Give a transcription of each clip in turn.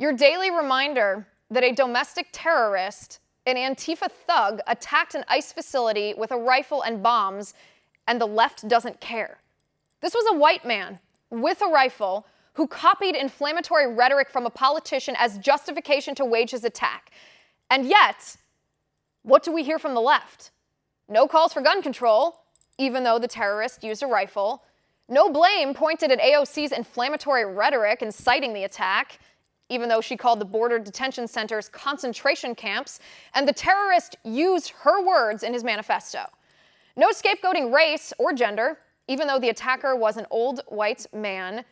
Your daily reminder that a domestic terrorist, an Antifa thug, attacked an ICE facility with a rifle and bombs, and the left doesn't care. This was a white man with a rifle who copied inflammatory rhetoric from a politician as justification to wage his attack. And yet, what do we hear from the left? No calls for gun control, even though the terrorist used a rifle. No blame pointed at AOC's inflammatory rhetoric inciting the attack, even though she called the border detention centers concentration camps, and the terrorist used her words in his manifesto. No scapegoating race or gender, even though the attacker was an old white man.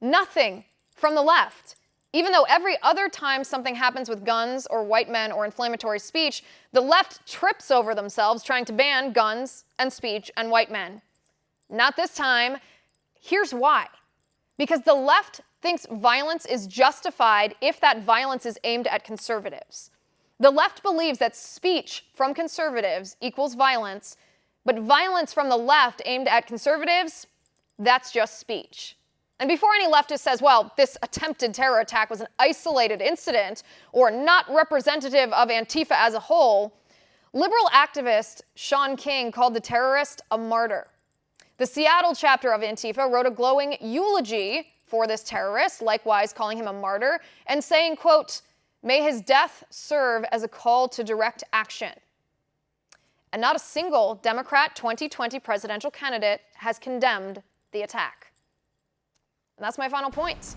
Nothing from the left. Even though every other time something happens with guns or white men or inflammatory speech, the left trips over themselves trying to ban guns and speech and white men. Not this time. Here's why. Because the left thinks violence is justified if that violence is aimed at conservatives. The left believes that speech from conservatives equals violence, but violence from the left aimed at conservatives, that's just speech. And before any leftist says, well, this attempted terror attack was an isolated incident or not representative of Antifa as a whole, liberal activist Shaun King called the terrorist a martyr. The Seattle chapter of Antifa wrote a glowing eulogy for this terrorist, likewise calling him a martyr, and saying, quote, "May his death serve as a call to direct action." And not a single Democrat 2020 presidential candidate has condemned the attack. And that's my final point.